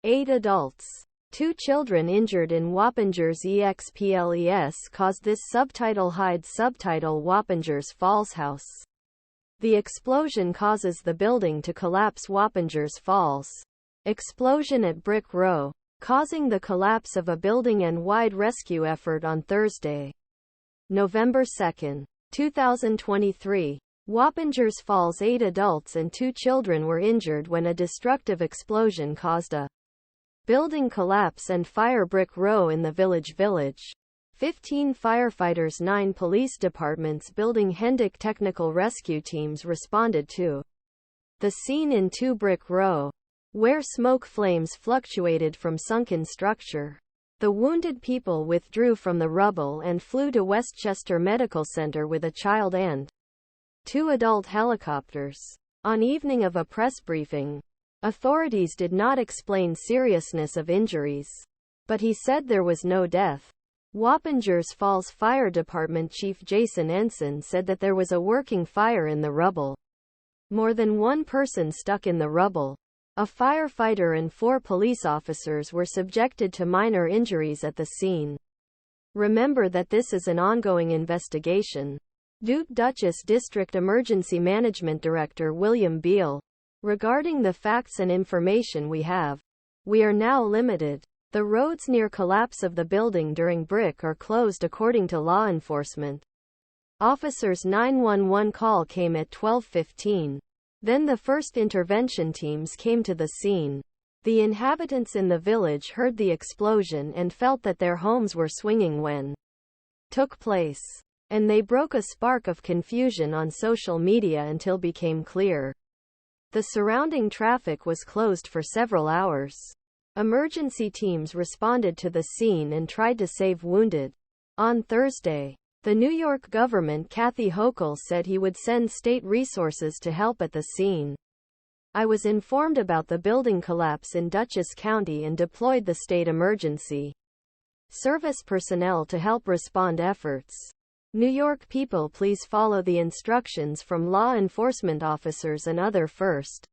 8 adults, 2 children injured in Wappingers Exples caused this subtitle hide subtitle Wappingers Falls House. The explosion causes the building to collapse. Wappingers Falls. Explosion at Brick Row, causing the collapse of a building and wide rescue effort on Thursday, November 2, 2023. Wappingers Falls. 8 adults and 2 children were injured when a destructive explosion caused a building collapse and fire. Brick Row in the Village. 15 firefighters, 9 police departments, building Hendick technical rescue teams responded to the scene in 2 Brick Row, where smoke flames fluctuated from sunken structure. The wounded people withdrew from the rubble and flew to Westchester Medical Center with a child and 2 adult helicopters. On evening of a press briefing, authorities did not explain seriousness of injuries, but he said there was no death. Wappingers Falls Fire Department Chief Jason Ensign said that there was a working fire in the rubble. More than one person stuck in the rubble. A firefighter and 4 police officers were subjected to minor injuries at the scene. Remember that this is an ongoing investigation. Dutchess District Emergency Management Director William Beale. Regarding the facts and information we have, we are now limited. The roads near collapse of the building during brick are closed according to law enforcement. Officers' 911 call came at 12:15. Then the first intervention teams came to the scene. The inhabitants in the village heard the explosion and felt that their homes were swinging when took place. And they broke a spark of confusion on social media until became clear. The surrounding traffic was closed for several hours. Emergency teams responded to the scene and tried to save wounded. On Thursday, the New York government Kathy Hochul said he would send state resources to help at the scene. I was informed about the building collapse in Dutchess County and deployed the state emergency service personnel to help respond efforts. New York people, please follow the instructions from law enforcement officers and other first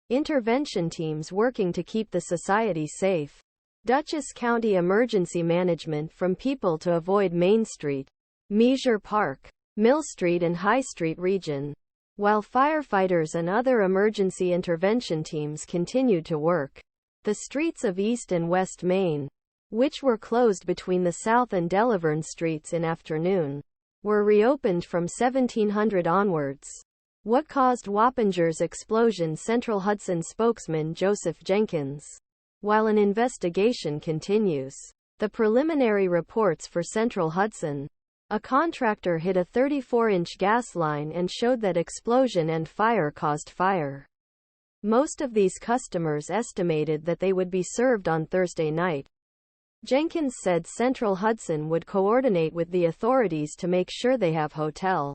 intervention teams working to keep the society safe. Dutchess County Emergency Management from people to avoid Main Street, Measure Park, Mill Street and High Street region. While firefighters and other emergency intervention teams continued to work, the streets of East and West Main, which were closed between the South and Delaverne Streets in afternoon, were reopened from 1700 onwards. What caused Wappingers explosion? Central Hudson spokesman Joseph Jenkins. While an investigation continues, the preliminary reports for Central Hudson, a contractor hit a 34-inch gas line and showed that explosion and fire caused fire. Most of these customers estimated that they would be served on Thursday night. Jenkins said Central Hudson would coordinate with the authorities to make sure they have hotel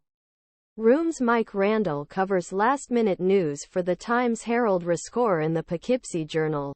rooms. Mike Randall covers last-minute news for the Times-Herald-Rescore and the Poughkeepsie Journal.